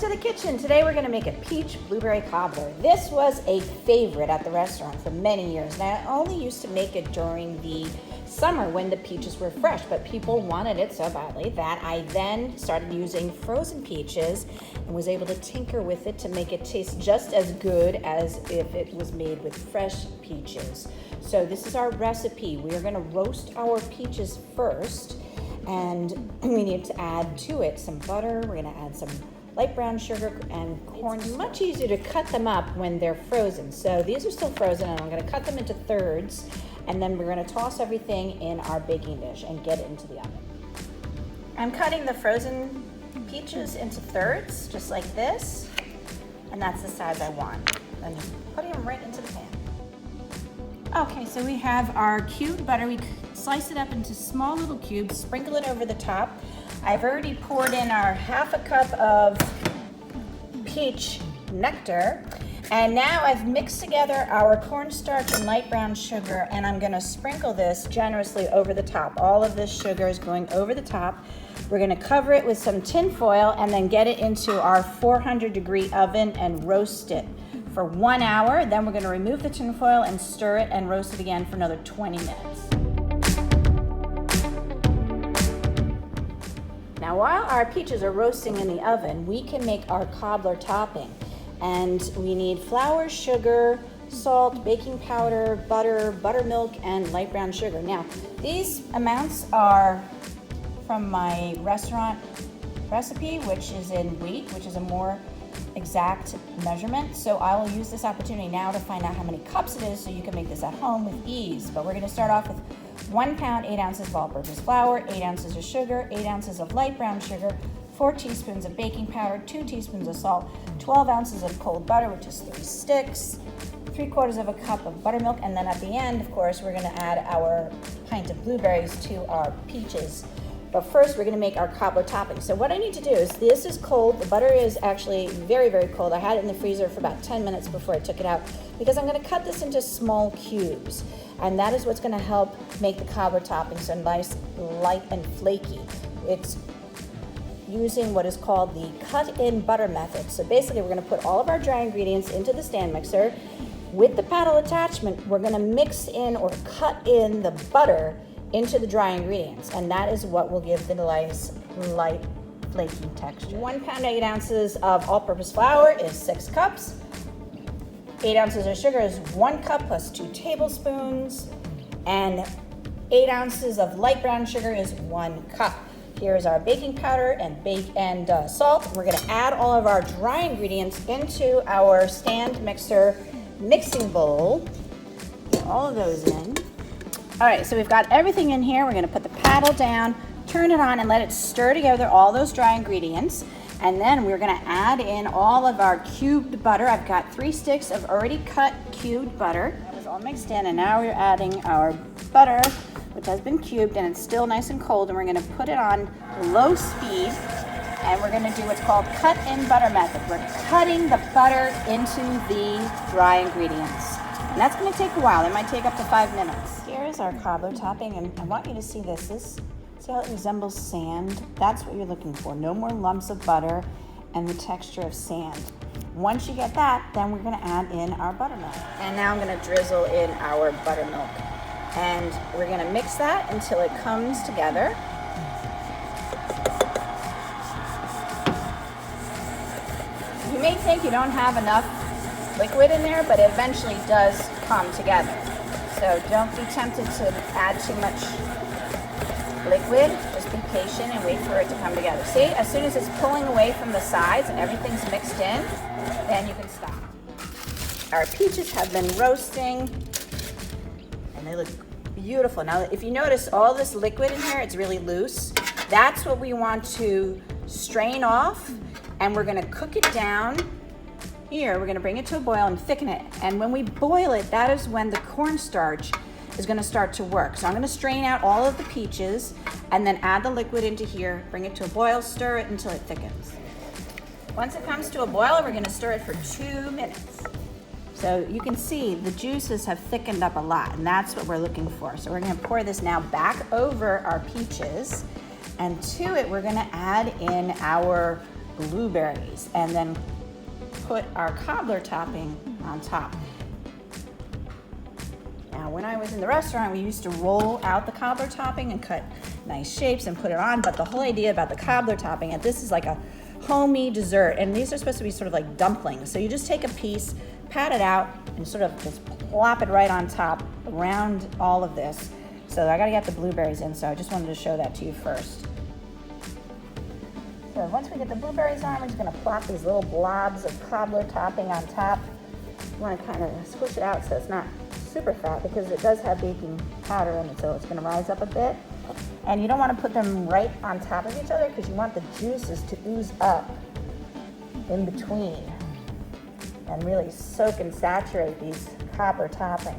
to the kitchen. Today we're going to make a peach blueberry cobbler. This was a favorite at the restaurant for many years, and I only used to make it during the summer when the peaches were fresh, but people wanted it so badly that I then started using frozen peaches and was able to tinker with it to make it taste just as good as if it was made with fresh peaches. So this is our recipe. We are going to roast our peaches first, and we need to add to it some butter. We're going to add some light brown sugar and corn. It's much easier to cut them up when they're frozen. So these are still frozen, and I'm going to cut them into thirds, and then we're going to toss everything in our baking dish and get it into the oven. I'm cutting the frozen peaches into thirds, just like this, and that's the size I want. And just putting them right into the pan. Okay, so we have our cubed butter. We slice it up into small little cubes, sprinkle it over the top. I've already poured in our ½ cup of peach nectar, and now I've mixed together our cornstarch and light brown sugar, and I'm gonna sprinkle this generously over the top. All of this sugar is going over the top. We're gonna cover it with some tin foil and then get it into our 400-degree oven and roast it for 1 hour. Then we're gonna remove the tin foil and stir it and roast it again for another 20 minutes. Now, while our peaches are roasting in the oven, we can make our cobbler topping. And we need flour, sugar, salt, baking powder, butter, buttermilk, and light brown sugar. Now, these amounts are from my restaurant recipe, which is in weight, which is a more exact measurement. So I will use this opportunity now to find out how many cups it is so you can make this at home with ease. But we're gonna start off with 1 pound, 8 ounces of all-purpose flour, 8 ounces of sugar, 8 ounces of light brown sugar, 4 teaspoons of baking powder, 2 teaspoons of salt, 12 ounces of cold butter, which is 3 sticks, 3/4 of a cup of buttermilk, and then at the end, of course, we're gonna add our pint of blueberries to our peaches. But first, we're gonna make our cobbler topping. So what I need to do is, this is cold. The butter is actually very, very cold. I had it in the freezer for about 10 minutes before I took it out, because I'm gonna cut this into small cubes. And that is what's gonna help make the cobbler topping so nice, light, and flaky. It's using what is called the cut-in butter method. So basically, we're gonna put all of our dry ingredients into the stand mixer. With the paddle attachment, we're gonna mix in or cut in the butter into the dry ingredients, and that is what will give the nice, light, flaky texture. 1 pound, 8 ounces of all-purpose flour is 6 cups. 8 ounces of sugar is 1 cup plus 2 tablespoons, and 8 ounces of light brown sugar is 1 cup. Here's our baking powder and salt. We're gonna add all of our dry ingredients into our stand mixer mixing bowl. Put all of those in. All right, so we've got everything in here. We're gonna put the paddle down, turn it on, and let it stir together all those dry ingredients. And then we're gonna add in all of our cubed butter. I've got 3 sticks of already cut cubed butter. That was all mixed in, and now we're adding our butter, which has been cubed, and it's still nice and cold, and we're gonna put it on low speed, and we're gonna do what's called cut-in butter method. We're cutting the butter into the dry ingredients. And that's gonna take a while. It might take up to 5 minutes. Here's our cobbler topping, and I want you to see this. See how it resembles sand? That's what you're looking for. No more lumps of butter and the texture of sand. Once you get that, then we're gonna add in our buttermilk. And now I'm gonna drizzle in our buttermilk. And we're gonna mix that until it comes together. You may think you don't have enough liquid in there, but it eventually does come together. So don't be tempted to add too much liquid. Just be patient and wait for it to come together. See, as soon as it's pulling away from the sides and everything's mixed in, then you can stop. Our peaches have been roasting, and they look beautiful. Now, if you notice all this liquid in here, it's really loose. That's what we want to strain off, and we're gonna cook it down. Here, we're gonna bring it to a boil and thicken it. And when we boil it, that is when the cornstarch is gonna start to work. So I'm gonna strain out all of the peaches and then add the liquid into here, bring it to a boil, stir it until it thickens. Once it comes to a boil, we're gonna stir it for 2 minutes. So you can see the juices have thickened up a lot, and that's what we're looking for. So we're gonna pour this now back over our peaches, and to it we're gonna add in our blueberries and then put our cobbler topping on top. Now, when I was in the restaurant, we used to roll out the cobbler topping and cut nice shapes and put it on, but the whole idea about the cobbler topping, and this is like a homey dessert, and these are supposed to be sort of like dumplings. So you just take a piece, pat it out, and sort of just plop it right on top around all of this. So I gotta get the blueberries in, so I just wanted to show that to you first. So once we get the blueberries on, we're just gonna plop these little blobs of cobbler topping on top. You wanna kind of squish it out so it's not super fat, because it does have baking powder in it, so it's gonna rise up a bit. And you don't wanna put them right on top of each other because you want the juices to ooze up in between and really soak and saturate these cobbler topping.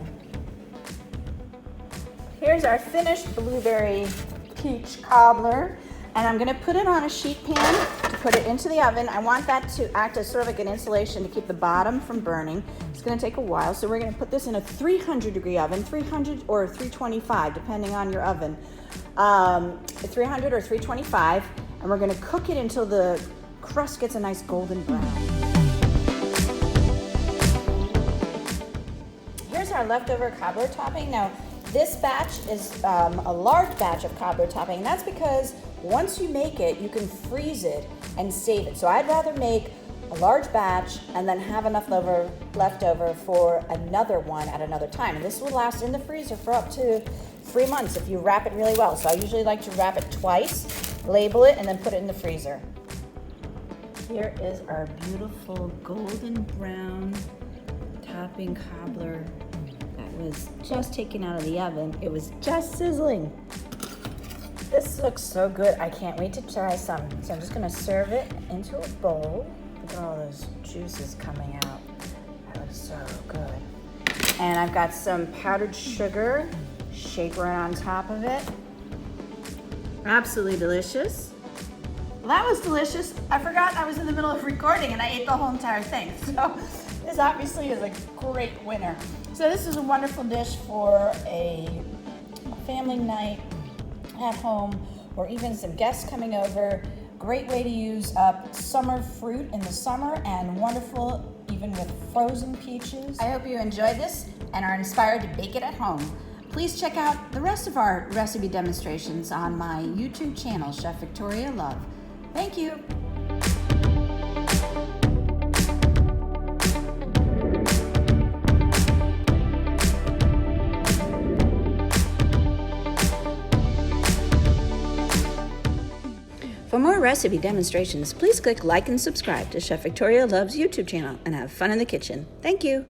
Here's our finished blueberry peach cobbler, and I'm gonna put it on a sheet pan to put it into the oven. I want that to act as sort of like an insulation to keep the bottom from burning. It's gonna take a while, so we're gonna put this in a 300-degree oven, 300 or 325, depending on your oven. 300 or 325, and we're gonna cook it until the crust gets a nice golden brown. Here's our leftover cobbler topping. Now, this batch is a large batch of cobbler topping, and that's because once you make it, you can freeze it and save it. So I'd rather make a large batch and then have enough left over for another one at another time. And this will last in the freezer for up to 3 months if you wrap it really well. So I usually like to wrap it twice, label it, and then put it in the freezer. Here is our beautiful golden brown topping cobbler that was just taken out of the oven. It was just sizzling. This looks so good. I can't wait to try some. So I'm just gonna serve it into a bowl. Look at all those juices coming out. That looks so good. And I've got some powdered sugar, shaker it on top of it. Absolutely delicious. Well, that was delicious. I forgot I was in the middle of recording and I ate the whole entire thing. So this obviously is a great winner. So this is a wonderful dish for a family night at home, or even some guests coming over. Great way to use up summer fruit in the summer, and wonderful even with frozen peaches. I hope you enjoyed this and are inspired to bake it at home. Please check out the rest of our recipe demonstrations on my YouTube channel, Chef Victoria Love. Thank you. For more recipe demonstrations, please click like and subscribe to Chef Victoria Love's YouTube channel and have fun in the kitchen. Thank you.